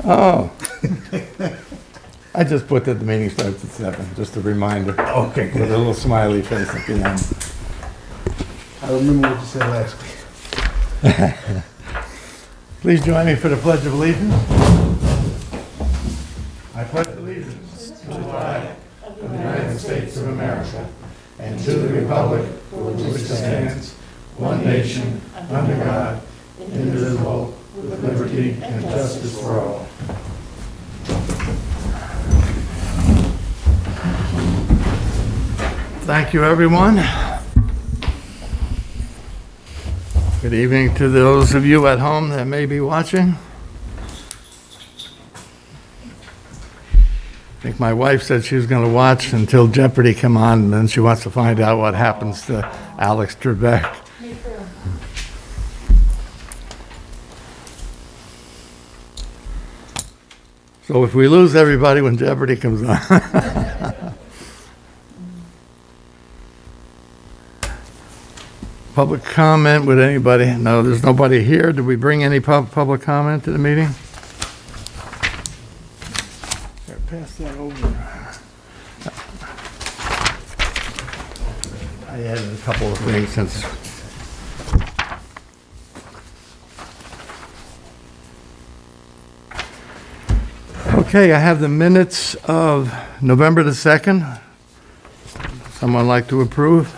Oh. I just put that the meeting starts at 7, just a reminder. Okay, With a good. little smiley face at the end. I remember what you said last week. Please join me for the Pledge of Allegiance. I pledge allegiance to the flag of the United States of America and to the republic for which it stands, one nation, under God, indivisible, with liberty and justice for all. Thank you, everyone. Good evening to those of you at home that may be watching. I think my wife said she was going to watch until Jeopardy come on, and then she wants to find out what happens to Alex Trebek. So if we lose everybody when Jeopardy comes on. Public comment with anybody? No, there's nobody here. Did we bring any public comment to the meeting? Here, pass that over. I added a couple of things since. Okay, I have the minutes of November the 2nd. Someone like to approve?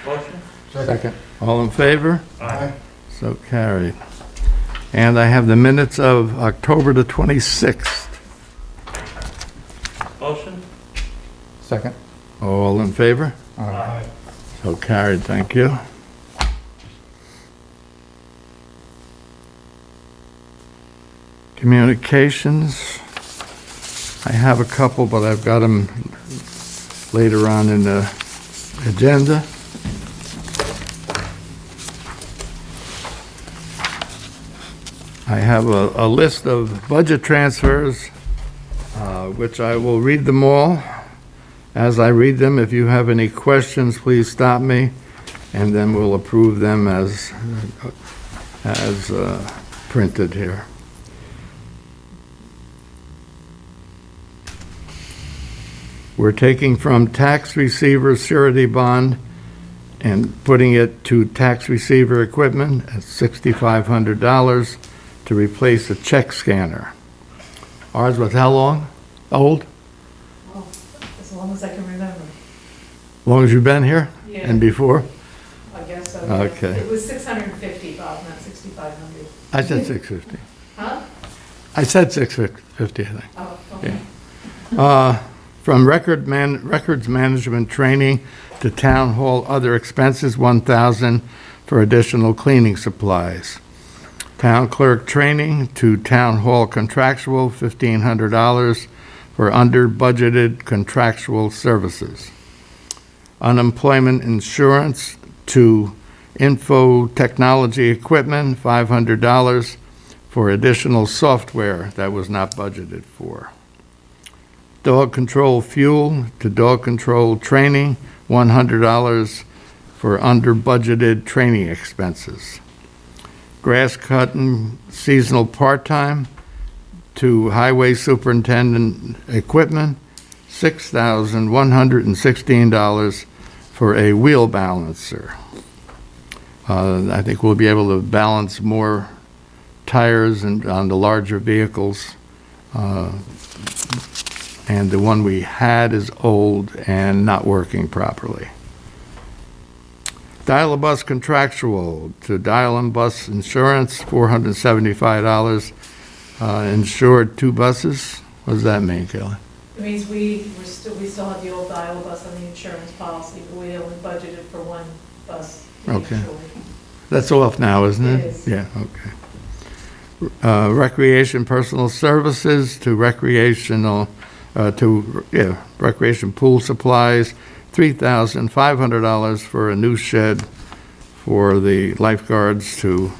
Motion? Second. All in favor? Aye. So carried. And I have the minutes of October the 26th. Motion? Second. All in favor? Aye. So carried, thank you. Communications. I have a couple, but I've got them later on in the agenda. I have a list of budget transfers, which I will read them all. As I read them, if you have any questions, please stop me, and then we'll approve them as printed here. We're taking from tax receiver surety bond and putting it to tax receiver equipment at $6,500 to replace a check scanner. Ours was how long? Old? Well, as long as I can remember. Long as you've been here? Yeah. And before? I guess so. Okay. It was 650, Bob, not 6,500. I said 650. Huh? I said 650, I think. Oh, okay. From records management training to town hall other expenses, $1,000 for additional cleaning supplies. Town clerk training to town hall contractual, $1,500 for under budgeted contractual services. Unemployment insurance to info technology equipment, $500 for additional software that was not budgeted for. Dog control fuel to dog control training, $100 for under budgeted training expenses. Grass cutting seasonal part-time to highway superintendent equipment, $6,116 for a wheel balancer. I think we'll be able to balance more tires on the larger vehicles. And the one we had is old and not working properly. Dial-a-bus contractual to dial-a-bus insurance, $475. Insured 2 buses. What does that mean, Kelly? It means we still have the old dial bus on the insurance policy, but we only budgeted for one bus. Okay. initially. That's off now, isn't it? It is. Yeah, okay. Recreation personal services to recreation pool supplies, $3,500 for a new shed for the lifeguards to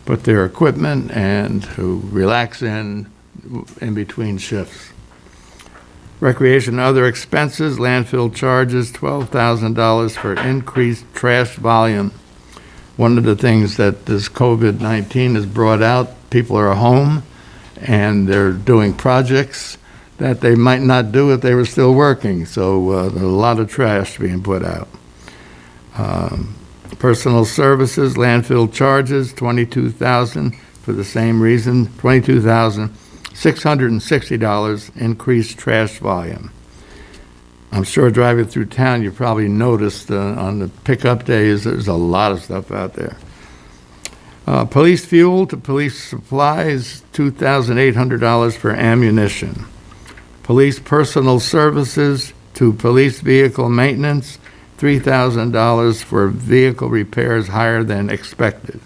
put their equipment and to relax in between shifts. Recreation and other expenses, landfill charges, $12,000 for increased trash volume. One of the things that this COVID-19 has brought out, people are home and they're doing projects that they might not do if they were still working. So there's a lot of trash being put out. Personal services, landfill charges, $22,000 for the same reason, $22,660 increased trash volume. I'm sure driving through town, you probably noticed on the pickup days, there's a lot of stuff out there. Police fuel to police supplies, $2,800 for ammunition. Police personal services to police vehicle maintenance, $3,000 for vehicle repairs higher than expected.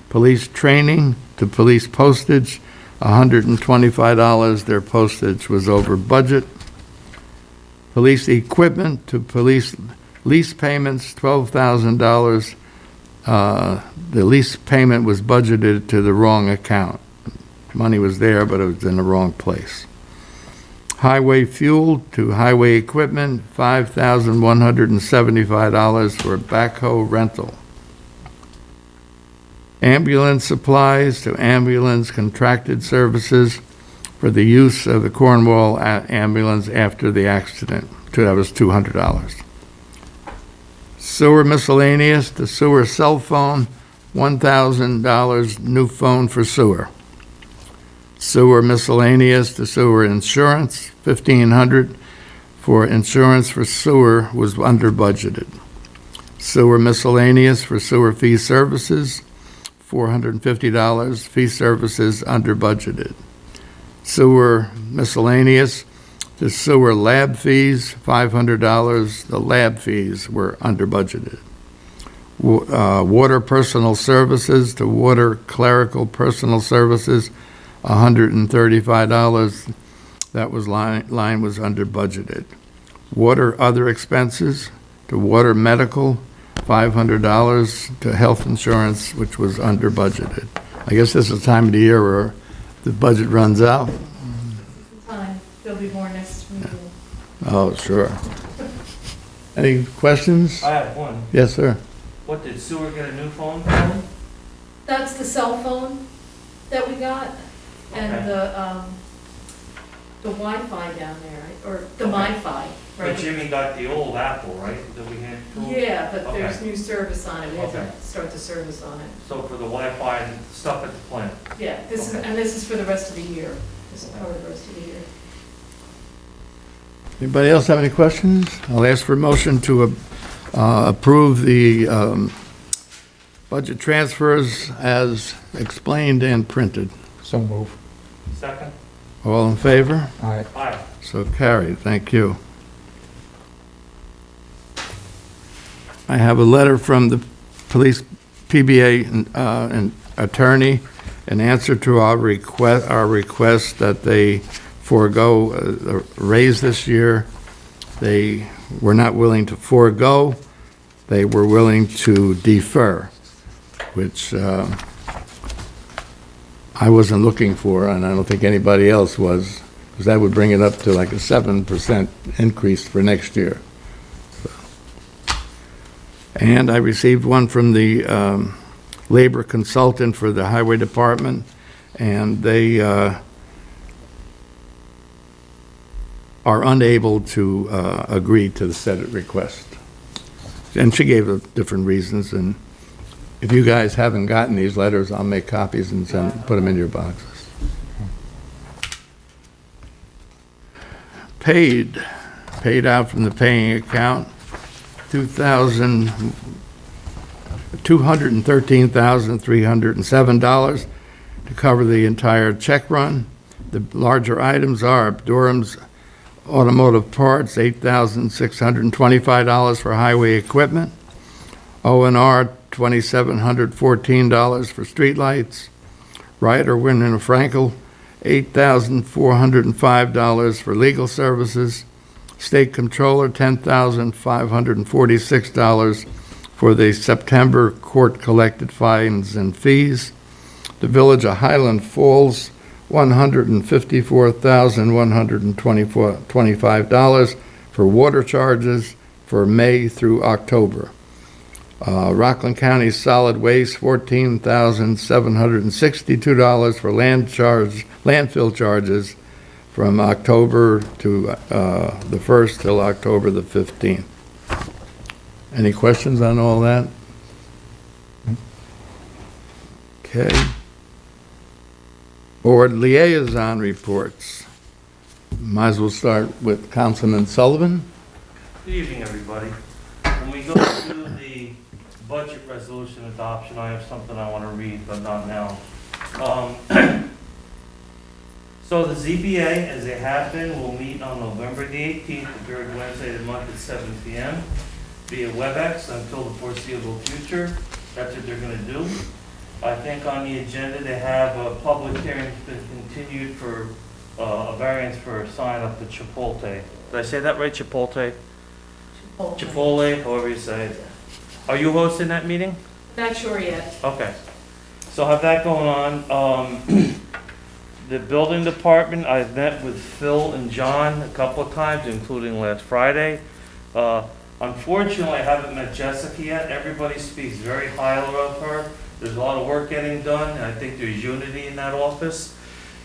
Police training to police postage, $125. Their postage was over budget. Police equipment to police lease payments, $12,000. The lease payment was budgeted to the wrong account. Money was there, but it was in the wrong place. Highway fuel to highway equipment, $5,175 for backhoe rental. Ambulance supplies to ambulance contracted services for the use of the Cornwall ambulance after the accident. That was $200. Sewer miscellaneous to sewer cell phone, $1,000 new phone for sewer. Sewer miscellaneous to sewer insurance, $1,500 for insurance for sewer was under budgeted. Sewer miscellaneous for sewer fee services, $450, fee services under budgeted. Sewer miscellaneous to sewer lab fees, $500, the lab fees were under budgeted. Water personal services to water clerical personal services, $135. That was line was under budgeted. Water other expenses to water medical, $500 to health insurance, which was under budgeted. I guess this is the time of the year where the budget runs out. Time, there'll be more next meeting. Oh, sure. Any questions? I have one. Yes, sir. What, did sewer get a new phone from? That's the cell phone that we got, and Okay. the Wi-Fi down there, or the Okay. MiFi, But right? Jimmy got the old Apple, right, that we had? to him? Yeah, but Okay. there's new service on it, we have to Okay. start the service on it. So for the Wi-Fi and stuff at the plant? Yeah, this is, Okay. and this is for the rest of the year, this is part of the rest of the year. Anybody else have any questions? I'll ask for a motion to approve the budget transfers as explained and printed. So move. Second? All in favor? Aye. Aye. So carried. Thank you. I have a letter from the police PBA and attorney in answer to our request that they forego a raise this year. They were not willing to forego. They were willing to defer, which I wasn't looking for, and I don't think anybody else was, because that would bring it up to like a 7% increase for next year. And I received one from the labor consultant for the highway department, and they are unable to agree to the Senate request. And she gave different reasons, and if you guys haven't gotten these letters, I'll make copies and put them in your boxes. Paid out from the paying account, $213,307 to cover the entire check run. The larger items are Durham's automotive parts, $8,625 for highway equipment. O&R, $2,714 for streetlights. Ryder, Wynn and Frankel, $8,405 for legal services. State Controller, $10,546 for the September court-collected fines and fees. The Village of Highland Falls, $154,125 for water charges for May through October. Rockland County Solid Waste, $14,762 for landfill charges from October to the 1st till October the 15th. Any questions on all that? Okay. Board liaison reports. Might as well start with Councilman Sullivan. Good evening, everybody. When we go through the budget resolution adoption, I have something I want to read, but not now. So the ZBA, as they have been, will meet on November the 18th, the third Wednesday of the month at 7 p.m. via WebEx until the foreseeable future. That's what they're going to do. I think on the agenda, they have a public hearing that's been continued for a variance for a sign up to Chipotle. Did I say that right, Chipotle? Chipotle, however you say it. Are you hosting that meeting? Not sure yet. Okay. So have that going on. The building department, I've met with Phil and John a couple of times, including last Friday. Unfortunately, I haven't met Jessica yet. Everybody speaks very highly of her. There's a lot of work getting done, and I think there's unity in that office.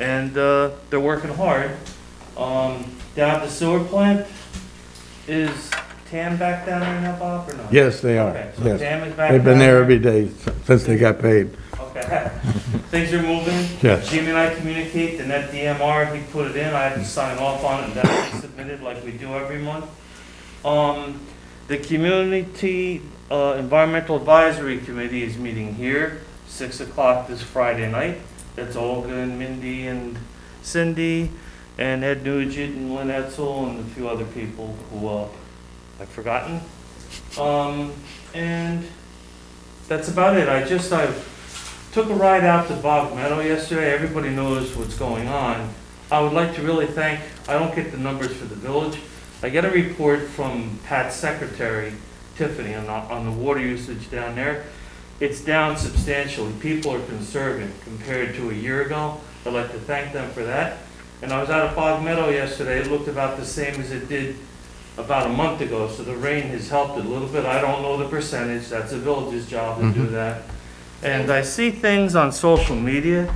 And they're working hard. Down at the sewer plant, is Tam back down there now, Bob, or not? Yes, they are. Okay, so Yes. Tam is back They've been down there every day since they got paid. Okay. Things are moving. Yes. Jimmy and I communicate, the net DMR, he put it in, I have to sign off on it, and that's submitted like we do every month. The Community Environmental Advisory Committee is meeting here, 6 o'clock this Friday night. That's Olga and Mindy and Cindy and Ed Nugent and Lynn Etzel and a few other people who I've forgotten. And that's about it. I took a ride out to Bog Meadow yesterday. Everybody knows what's going on. I would like to really thank, I don't get the numbers for the village. I get a report from Pat's secretary, Tiffany, on the water usage down there. It's down substantially. People are conserving compared to a year ago. I'd like to thank them for that. And I was out at Bog Meadow yesterday. It looked about the same as it did about a month ago, so the rain has helped it a little bit. I don't know the percentage. That's the village's job to do that. And I see things on social media,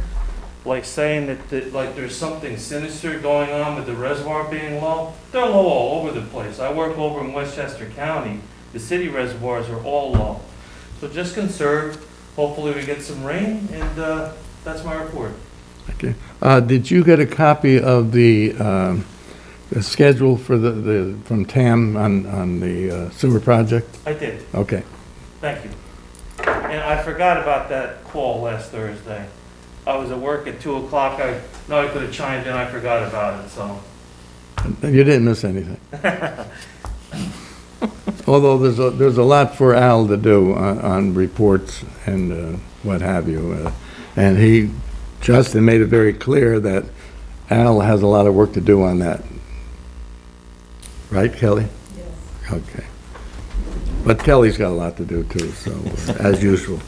like saying that like there's something sinister going on with the reservoir being low. They're low all over the place. I work over in Westchester County. The city reservoirs are all low. So just conserve. Hopefully we get some rain, and that's my report. Okay. Did you get a copy of the schedule for from TAM on the sewer project? I did. Okay. Thank you. And I forgot about that call last Thursday. I was at work at 2 o'clock. I could have chimed in. I forgot about it, so. You didn't miss anything. Although there's a lot for Al to do on reports and what have you. And Justin made it very clear that Al has a lot of work to do on that. Right, Kelly? Yes. Okay. But Kelly's got a lot to do too, so, as usual.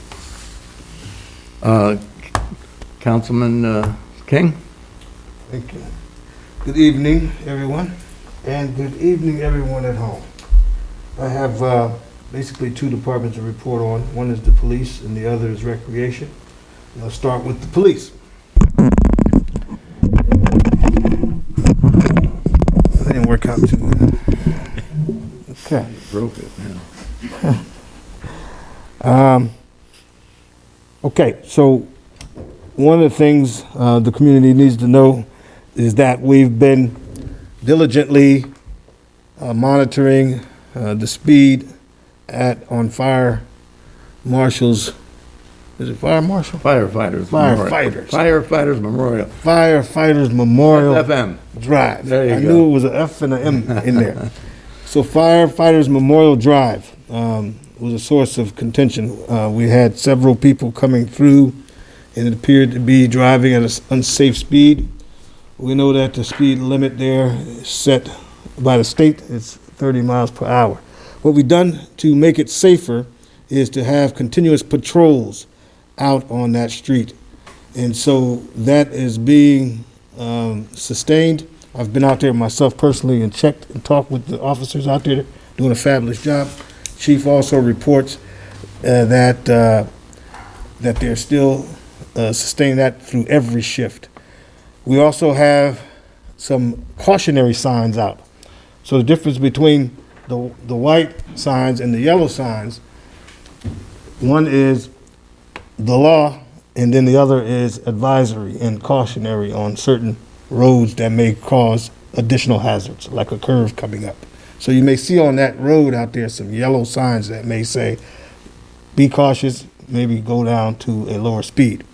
Councilman King? Thank you. Good evening, everyone, and good evening, everyone at home. I have basically two departments to report on. One is the police and the other is recreation. And I'll start with the police. That didn't work out too well. Okay. Broke it, yeah. Okay, so one of the things the community needs to know is that we've been diligently monitoring the speed on fire marshals. Is it fire marshal? Firefighters. Firefighters. Firefighters Memorial. Firefighters Memorial FM. Drive. There you I go. knew it was an F and an M in there. So Firefighters Memorial Drive was a source of contention. We had several people coming through, and it appeared to be driving at an unsafe speed. We know that the speed limit there is set by the state. It's 30 miles per hour. What we've done to make it safer is to have continuous patrols out on that street. And so that is being sustained. I've been out there myself personally and checked and talked with the officers out there doing a fabulous job. Chief also reports that they're still sustaining that through every shift. We also have some cautionary signs out. So the difference between the white signs and the yellow signs, one is the law, and then the other is advisory and cautionary on certain roads that may cause additional hazards, like a curve coming up. So you may see on that road out there some yellow signs that may say, be cautious, maybe go down to a lower speed.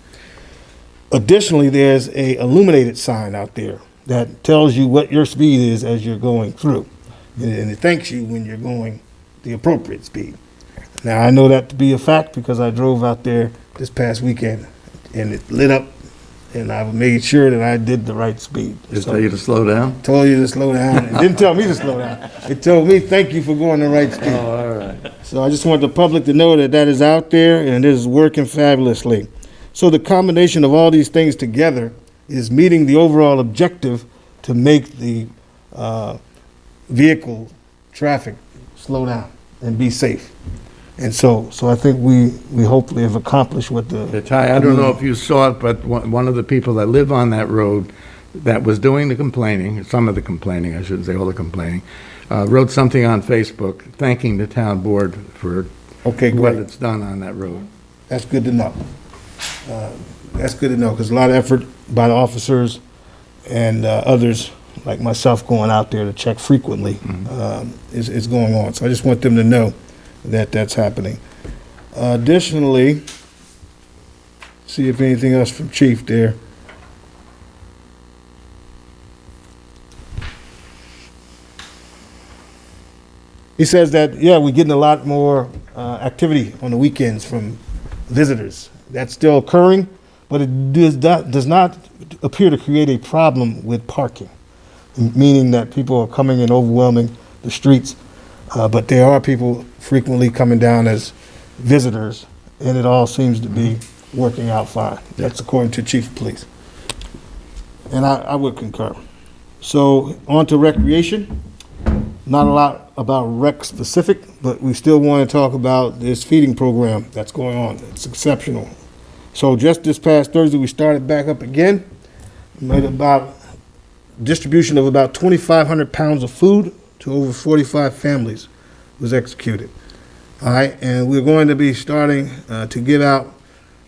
Additionally, there's a illuminated sign out there that tells you what your speed is as you're going through. And it thanks you when you're going the appropriate speed. Now, I know that to be a fact because I drove out there this past weekend and it lit up and I made sure that I did the right speed. Just tell you to slow down? Told you to slow down. It didn't tell me to slow down. It told me, thank you for going the right speed. Oh, all right. So I just want the public to know that that is out there and it is working fabulously. So the combination of all these things together is meeting the overall objective to make the vehicle traffic slow down and be safe. And so I think we hopefully have accomplished what the. Ty, I don't know if you saw it, but one of the people that live on that road that was doing the complaining, some of the complaining, I shouldn't say all the complaining, wrote something on Facebook thanking the town board for Okay, what great. it's done on that road. That's good to know. That's good to know because a lot of effort by the officers and others like myself going out there to check frequently is going on. So I just want them to know that that's happening. Additionally, see if anything else from Chief there. He says that, yeah, we're getting a lot more activity on the weekends from visitors. That's still occurring, but it does not appear to create a problem with parking, meaning that people are coming and overwhelming the streets. But there are people frequently coming down as visitors, and it all seems to be working out fine. That's according to Chief of Police. And I would concur. So on to recreation. Not a lot about rec specific, but we still want to talk about this feeding program that's going on. It's exceptional. So just this past Thursday, we started back up again. Made about distribution of about 2,500 pounds of food to over 45 families was executed. All right, and we're going to be starting to give out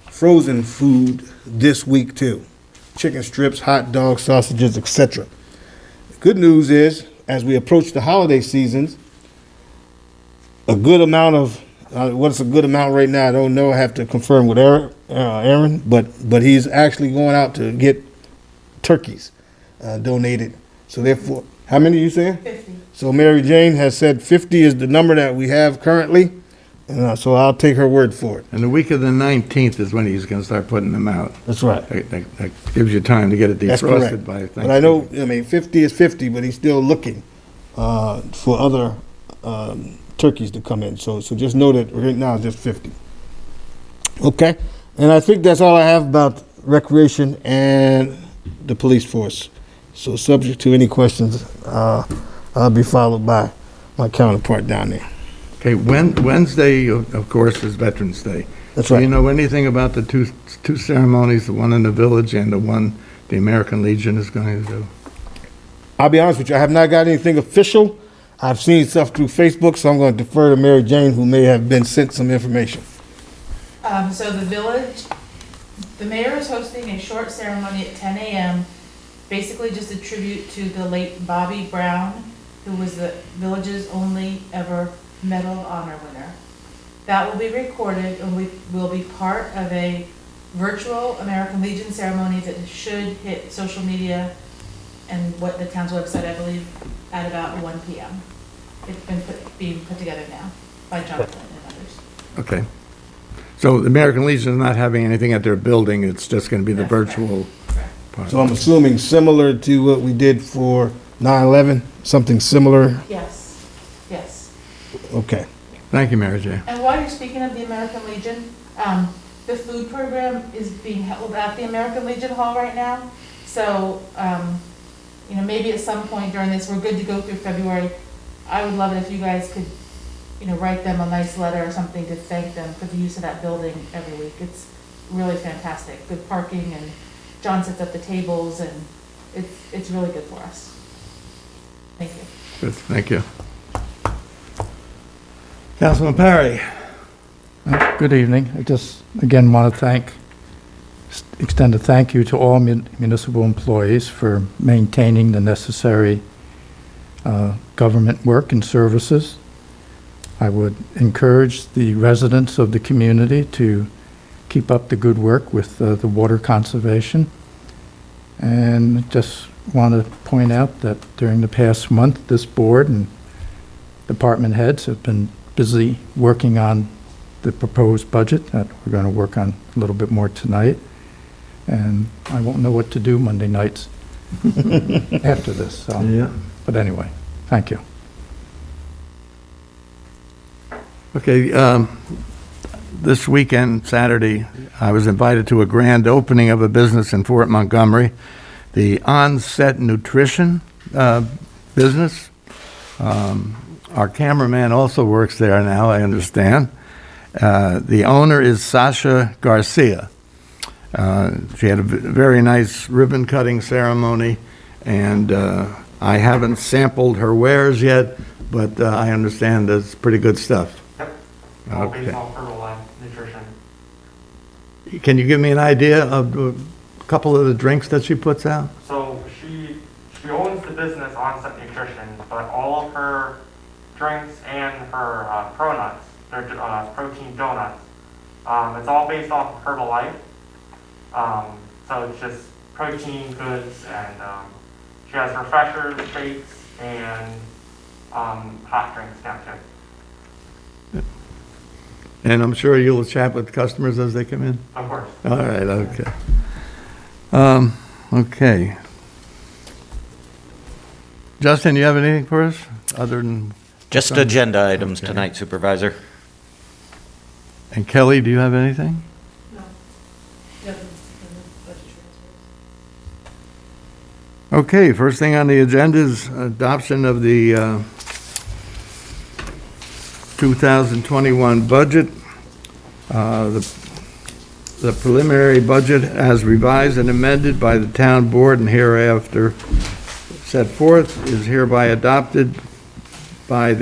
frozen food this week too. Chicken strips, hot dogs, sausages, etc. Good news is, as we approach the holiday seasons, a good amount of, what's a good amount right now, I don't know, I have to confirm with Aaron, but he's actually going out to get turkeys donated. So therefore, how many are you saying? 50. So Mary Jane has said 50 is the number that we have currently, and so I'll take her word for it. And the week of the 19th is when he's going to start putting them out. That's right. That gives you time to get it That's defrosted correct. by Thanksgiving. But I know, 50 is 50, but he's still looking for other turkeys to come in. So just know that right now it's just 50. Okay, and I think that's all I have about recreation and the police force. So subject to any questions, I'll be followed by my counterpart down there. Okay, Wednesday, of course, is Veterans Day. That's Do you right. know anything about the two ceremonies, the one in the village and the one the American Legion is going to do? I'll be honest with you, I have not got anything official. I've seen stuff through Facebook, so I'm going to defer to Mary Jane, who may have been sent some information. So the village, the mayor is hosting a short ceremony at 10 a.m., basically just a tribute to the late Bobby Brown, who was the village's only ever Medal of Honor winner. That will be recorded and will be part of a virtual American Legion ceremony that should hit social media and what the town's website, I believe, at about 1 p.m. It's been being put together now by Jonathan and others. Okay. So the American Legion is not having anything at their building, it's just going to be the That's correct. virtual Correct. part. So I'm assuming similar to what we did for 9/11, something similar? Yes, yes. Okay. Thank you, Mary Jane. And while you're speaking of the American Legion, the food program is being held at the American Legion Hall right now. So, maybe at some point during this, we're good to go through February. I would love it if you guys could write them a nice letter or something to thank them for the use of that building every week. It's really fantastic. Good parking, and John sets up the tables, and it's really good for us. Thank you. Good, thank you. Councilman Perry? Good evening. I just, again, want to extend a thank you to all municipal employees for maintaining the necessary government work and services. I would encourage the residents of the community to keep up the good work with the water conservation. And just want to point out that during the past month, this board and department heads have been busy working on the proposed budget that we're going to work on a little bit more tonight. And I won't know what to do Monday nights after this. So. Yeah. But anyway, thank you. Okay, this weekend, Saturday, I was invited to a grand opening of a business in Fort Montgomery, the On-Set Nutrition business. Our cameraman also works there now, I understand. The owner is Sasha Garcia. She had a very nice ribbon-cutting ceremony, and I haven't sampled her wares yet, but I understand it's pretty good stuff. All Okay. based on Herbalife nutrition. Can you give me an idea of a couple of the drinks that she puts out? So she owns the business Onset Nutrition, but all of her drinks and her pro nuts, they're protein donuts. It's all based off of Herbalife. So it's just protein goods, and she has refreshers, shakes, and hot drinks down too. And I'm sure you'll chat with customers as they come in? Of course. All right, okay. Okay. Justin, you have anything for us, other than, Just agenda items Okay. tonight, Supervisor. and Kelly, do you have anything? No. Budget transfers. Okay, first thing on the agenda is adoption of the 2021 budget. The preliminary budget as revised and amended by the town board and hereafter set forth is hereby adopted by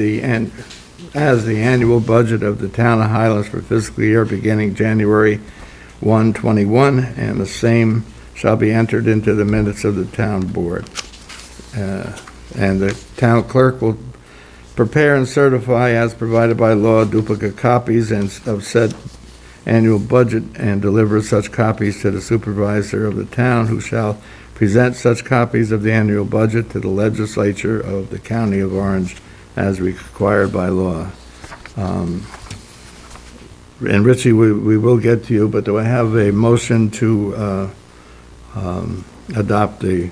as the annual budget of the town of Highlands for fiscal year beginning January 1, 21, and the same shall be entered into the minutes of the town board. And the town clerk will prepare and certify as provided by law duplicate copies of said annual budget and deliver such copies to the supervisor of the town, who shall present such copies of the annual budget to the legislature of the county of Orange as required by law. And Richie, we will get to you, but do I have a motion to adopt the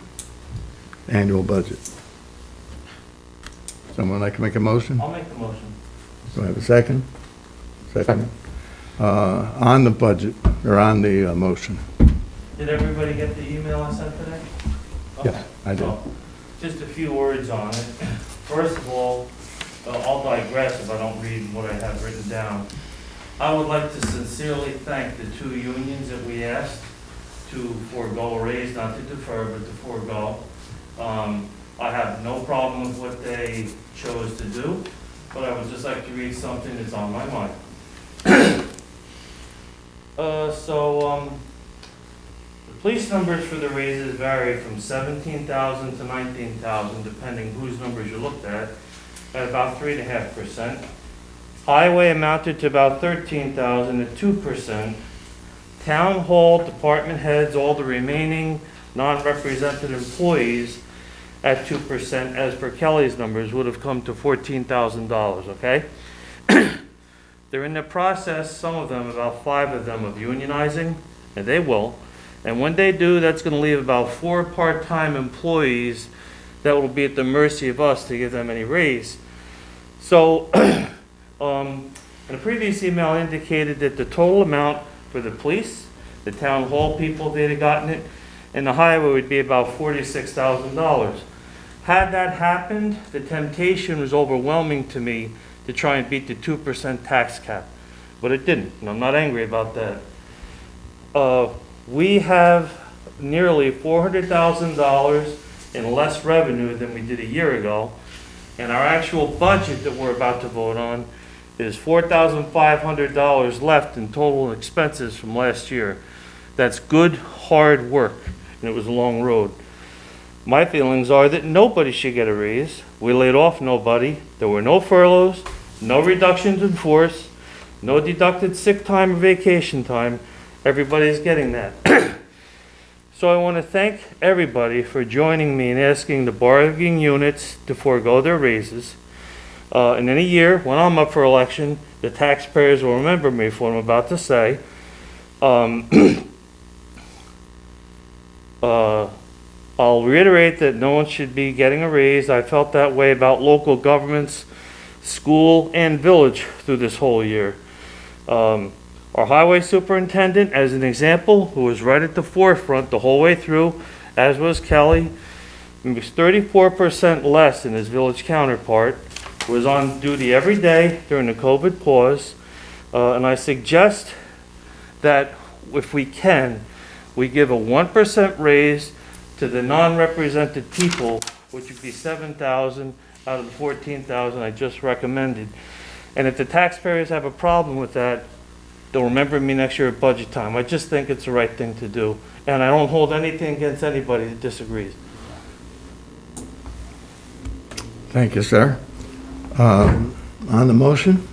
annual budget? Someone like to make a motion? I'll make the motion. Do I have a second? Second. On the budget, or on the motion? Did everybody get the email I sent today? Yes, I did. So, just a few words on it. First of all, I'll digress if I don't read what I have written down. I would like to sincerely thank the two unions that we asked to forego a raise, not to defer, but to forego. I have no problem with what they chose to do, but I would just like to read something that's on my mind. The police numbers for the raises vary from 17,000 to 19,000, depending whose numbers you looked at about 3.5%. Highway amounted to about 13,000 at 2%. Town hall, department heads, all the remaining non-represented employees at 2%, as per Kelly's numbers, would have come to $14,000, okay? They're in the process, some of them, about 5 of them, of unionizing, and they will. And when they do, that's going to leave about 4 part-time employees that will be at the mercy of us to give them any raise. So, and the previous email indicated that the total amount for the police, the town hall people, they'd have gotten it, and the highway would be about $46,000. Had that happened, the temptation was overwhelming to me to try and beat the 2% tax cap, but it didn't, and I'm not angry about that. We have nearly $400,000 in less revenue than we did a year ago, and our actual budget that we're about to vote on is $4,500 left in total expenses from last year. That's good, hard work, and it was a long road. My feelings are that nobody should get a raise. We laid off nobody. There were no furloughs, no reductions in force, no deducted sick time or vacation time. Everybody's getting that. So I want to thank everybody for joining me in asking the bargaining units to forego their raises. And in a year, when I'm up for election, the taxpayers will remember me for what I'm about to say. I'll reiterate that no one should be getting a raise. I felt that way about local governments, school, and village through this whole year. Our highway superintendent, as an example, who was right at the forefront the whole way through, as was Kelly, he was 34% less than his village counterpart, was on duty every day during the COVID pause, and I suggest that if we can, we give a 1% raise to the non-represented people, which would be 7,000 out of the 14,000 I just recommended. And if the taxpayers have a problem with that, they'll remember me next year at budget time. I just think it's the right thing to do. And I don't hold anything against anybody that disagrees. Thank you, sir. On the motion?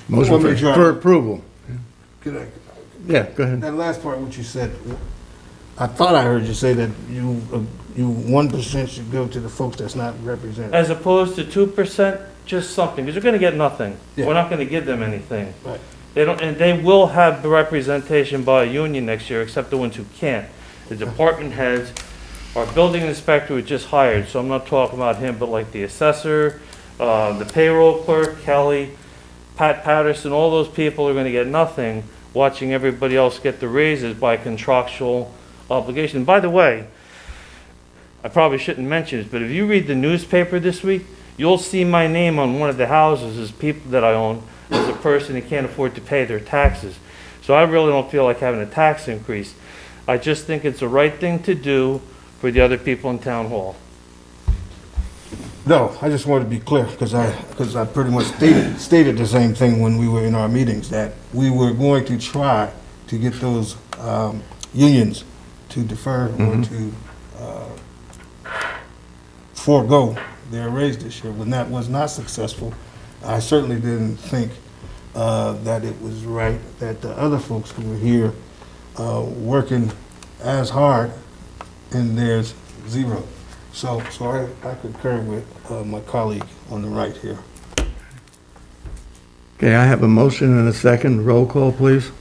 Motion Well, Major- for approval. Could I- Yeah, go ahead. That last part, what you said, I thought I heard you say that you 1% should go to the folks that's not represented. As opposed to 2%, just something, because they're gonna get nothing. Yeah. We're not gonna give them anything. Right. They don't, and they will have the representation by a union next year, except the ones who can't. The department heads, our building inspector was just hired, so I'm not talking about him, but like the assessor, the payroll clerk, Kelly, Pat Patterson, all those people are gonna get nothing, watching everybody else get the raises by contractual obligation. By the way, I probably shouldn't mention this, but if you read the newspaper this week, you'll see my name on one of the houses as people that I own, as a person who can't afford to pay their taxes. So I really don't feel like having a tax increase. I just think it's the right thing to do for the other people in town hall. No, I just wanted to be clear, because I pretty much stated the same thing when we were in our meetings, that we were going to try to get those unions to defer or to forego their raise this year. When that was not successful, I certainly didn't think that it was right that the other folks who were here working as hard, and there's zero. So I concur with my colleague on the right here. Okay, I have a motion and a second. Roll call, please.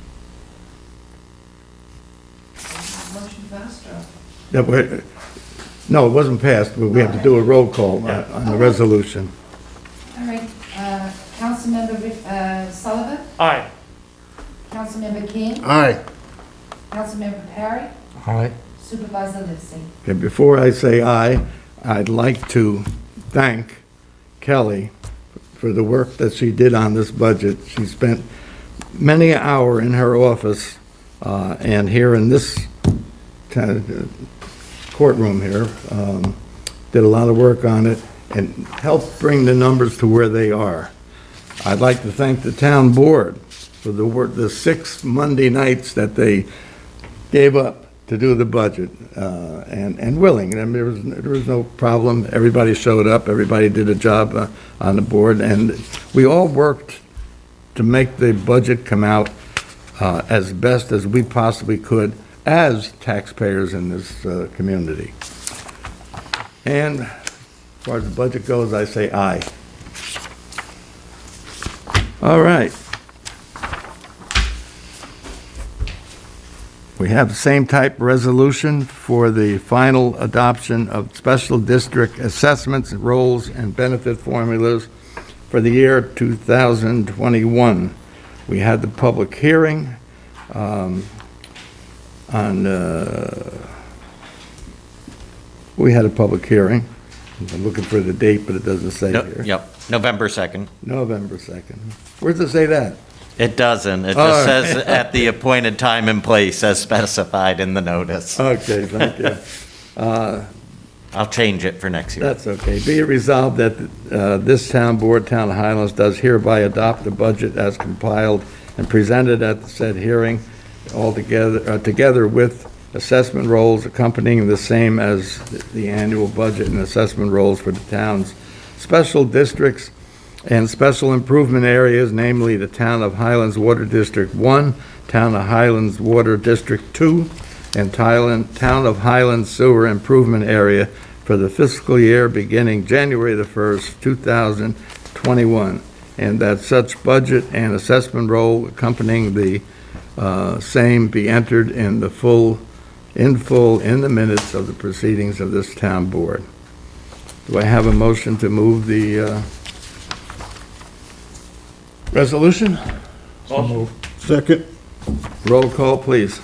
Motion passed, or? Yeah, no, it wasn't passed, but we have to do a roll call on the resolution. All right, Councilmember Sullivan, Aye. Councilmember King, Aye. Councilmember Perry, Aye. Supervisor Livesey. Okay, before I say aye, I'd like to thank Kelly for the work that she did on this budget. She spent many an hour in her office and here in this kind of courtroom here, did a lot of work on it and helped bring the numbers to where they are. I'd like to thank the town board for the work, the 6 Monday nights that they gave up to do the budget, and willing. I mean, there was no problem. Everybody showed up. Everybody did a job on the board, and we all worked to make the budget come out as best as we possibly could as taxpayers in this community. And as far as the budget goes, I say aye. All right. We have the same type resolution for the final adoption of special district assessments, roles, and benefit formulas for the year 2021. We had the public hearing I'm looking for the date, but it doesn't say No- here. Yep, November 2nd. November 2nd. Where does it say that? It doesn't. It All just right. says at the appointed time and place as specified in the notice. Okay, thank you. I'll change it for next year. That's okay. Be it resolved that this town board, Town of Highlands, does hereby adopt the budget as compiled and presented at the said hearing, together with assessment rolls accompanying the same as the annual budget and assessment rolls for the town's special districts and special improvement areas, namely the Town of Highlands Water District 1, Town of Highlands Water District 2, and Town of Highlands Sewer Improvement Area for the fiscal year beginning January the 1st, 2021, and that such budget and assessment roll accompanying the same be entered in full in the minutes of the proceedings of this town board. Do I have a motion to move the resolution? Second. Roll call, please.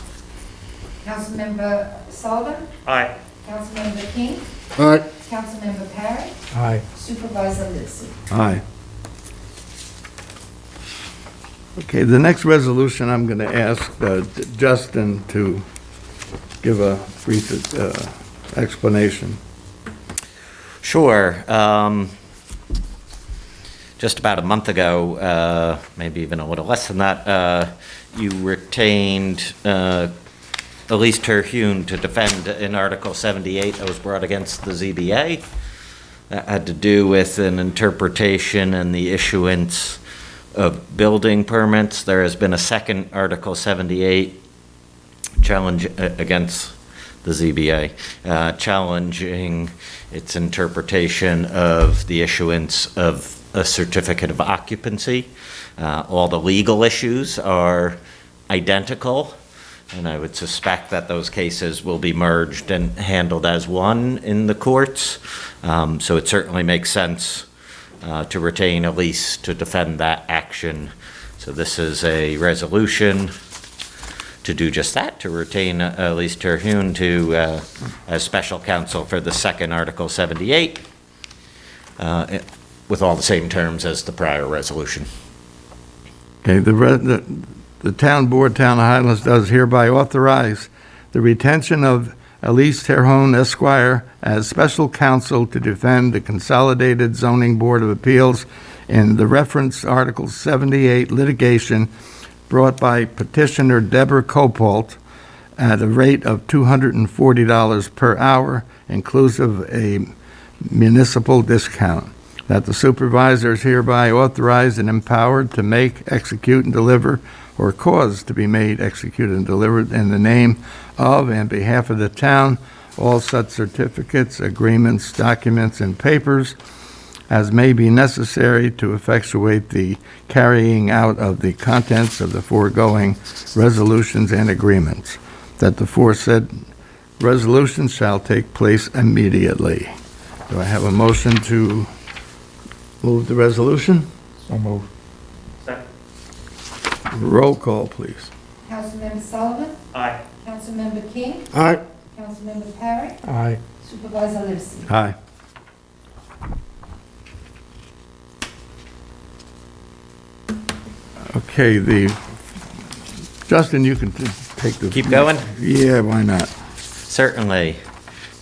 Councilmember Sullivan, Aye. Councilmember King, All right. Councilmember Perry, Aye. Supervisor Lipsy. Aye. Okay, the next resolution, I'm going to ask Justin to give a brief explanation. Sure. Just about a month ago, maybe even a little less than that, you retained Elise Terhune to defend in Article 78 that was brought against the ZBA. That had to do with an interpretation and the issuance of building permits. There has been a second Article 78 challenge against the ZBA, challenging its interpretation of the issuance of a certificate of occupancy. All the legal issues are identical, and I would suspect that those cases will be merged and handled as one in the courts. So it certainly makes sense to retain Elise to defend that action. So this is a resolution to do just that, to retain Elise Terhune to, as special counsel for the second Article 78, with all the same terms as the prior resolution. Okay, the town board, Town of Highlands, does hereby authorize the retention of Elise Terhune Esquire as special counsel to defend the Consolidated Zoning Board of Appeals in the reference Article 78 litigation brought by petitioner Deborah Copalt at a rate of $240 per hour, inclusive a municipal discount. That the supervisor is hereby authorized and empowered to make, execute, and deliver, or cause to be made, executed, and delivered in the name of and behalf of the town, all such certificates, agreements, documents, and papers as may be necessary to effectuate the carrying out of the contents of the foregoing resolutions and agreements. That the foresaid resolutions shall take place immediately. Do I have a motion to move the resolution? So moved. Second. Roll call, please. Councilmember Sullivan, Aye. Councilmember King, All right. Councilmember Perry, Aye. Supervisor Lipsy. Aye. Okay, Justin, you can take the... Keep going? Yeah, why not? Certainly.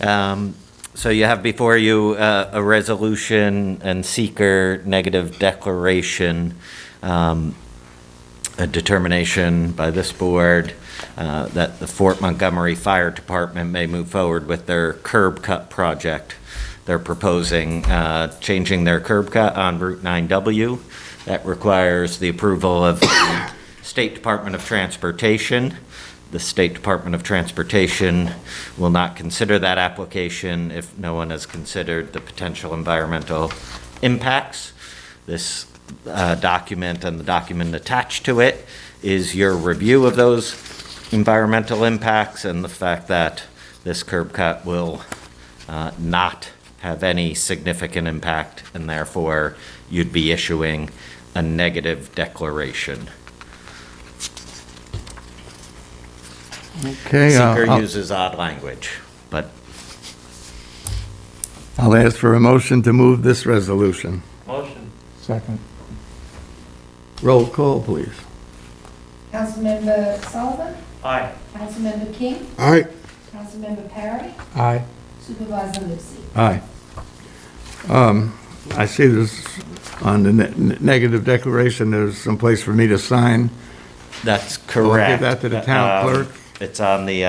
So you have before you a resolution and seeker negative declaration, a determination by this board that the Fort Montgomery Fire Department may move forward with their curb cut project. They're proposing changing their curb cut on Route 9W. That requires the approval of the State Department of Transportation. The State Department of Transportation will not consider that application if no one has considered the potential environmental impacts. This document and the document attached to it is your review of those environmental impacts and the fact that this curb cut will not have any significant impact, and therefore you'd be issuing a negative declaration. Okay. Seeker uses odd language, but I'll ask for a motion to move this resolution. Motion. Second. Roll call, please. Councilmember Sullivan, Aye. Councilmember King, Aye. Councilmember Perry, Aye. Supervisor Lucy. Aye. I see this on the negative declaration, there's some place for me to sign. That's Will I correct. give that to the town clerk? It's on the,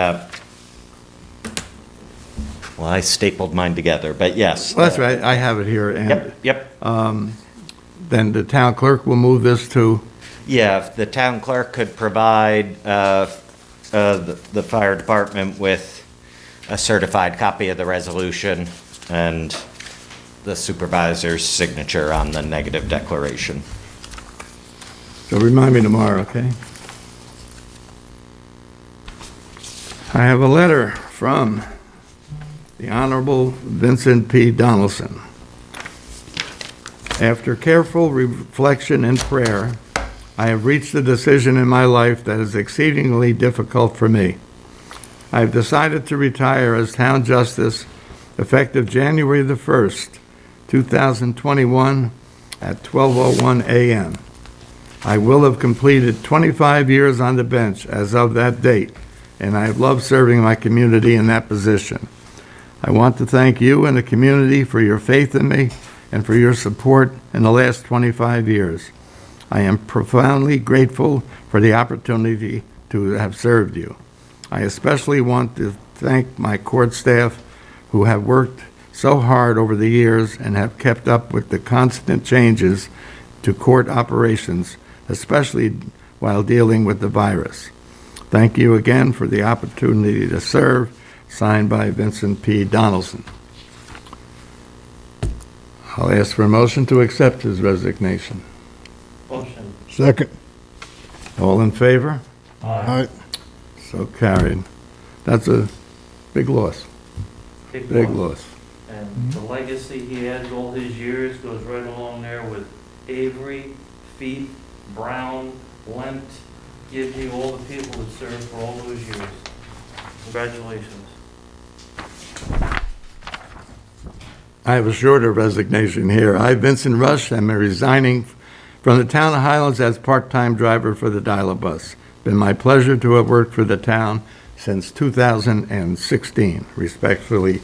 well, I stapled mine together, but yes. Well, that's right, I have it here, and Yep. then the town clerk will move this to, Yeah, if the town clerk could provide the fire department with a certified copy of the resolution and the supervisor's signature on the negative declaration. so remind me tomorrow, okay? I have a letter from the Honorable Vincent P. Donaldson. After careful reflection and prayer, I have reached a decision in my life that is exceedingly difficult for me. I have decided to retire as town justice effective January the 1st, 2021 at 12:01 a.m. I will have completed 25 years on the bench as of that date, and I have loved serving my community in that position. I want to thank you and the community for your faith in me and for your support in the last 25 years. I am profoundly grateful for the opportunity to have served you. I especially want to thank my court staff who have worked so hard over the years and have kept up with the constant changes to court operations, especially while dealing with the virus. Thank you again for the opportunity to serve. Signed by Vincent P. Donaldson. I'll ask for a motion to accept his resignation. Motion. Second. All in favor? Aye. So carried. That's a big loss, big loss. And the legacy he has all his years goes right along there with Avery, Feet, Brown, Lent, Gibney, all the people that served for all those years. Congratulations. I have a shorter resignation here. I, Vincent Rush, am resigning from the town of Highlands as part-time driver for the Dial-A-Bus. Been my pleasure to have worked for the town since 2016. Respectfully,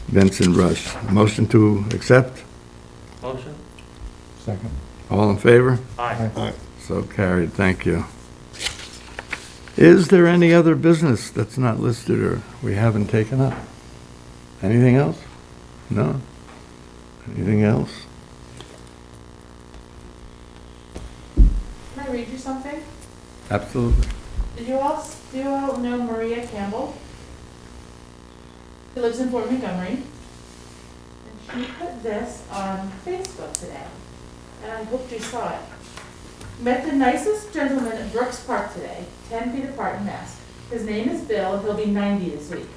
Vincent Rush. Motion to accept? Motion? Second. All in favor? Aye. So carried, thank you. Is there any other business that's not listed or we haven't taken up? Anything else? No? Anything else? Can I read you something? Absolutely. Do you all know Maria Campbell? She lives in Fort Montgomery. And she put this on Facebook today, and I hope you saw it. Met the nicest gentleman at Brooks Park today, 10 feet apart in mask. His name is Bill, and he'll be 90 this week.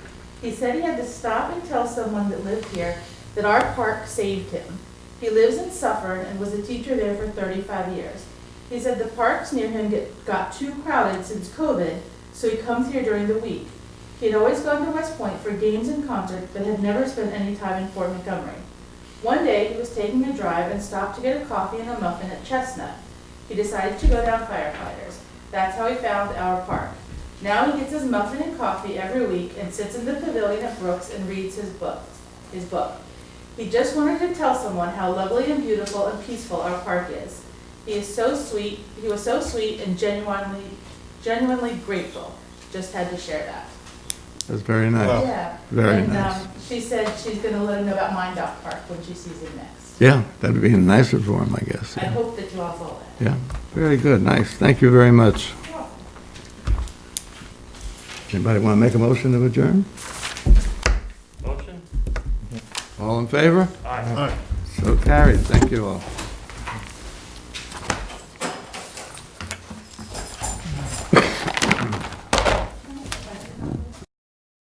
He said he had to stop and tell someone that lived here that our park saved him. He lives in Suffern and was a teacher there for 35 years. He said the parks near him got too crowded since COVID, so he comes here during the week. He had always gone to West Point for games and concerts, but had never spent any time in Fort Montgomery. One day, he was taking a drive and stopped to get a coffee and a muffin at Chestnut. He decided to go down Firefighters. That's how he found our park. Now he gets his muffin and coffee every week and sits in the pavilion at Brooks and reads his book. He just wanted to tell someone how lovely and beautiful and peaceful our park is. He was so sweet and genuinely grateful. Just had to share that. That's very nice. Yeah. Very And, nice. she said she's gonna let him know about Mind Off Park when she sees him next. Yeah, that'd be nicer for him, I guess. I Yeah, hope that you all saw that. yeah. Very good, nice. Thank you very much. Anybody want to make a motion to adjourn? Motion? All in favor? Aye. So carried. Thank you all.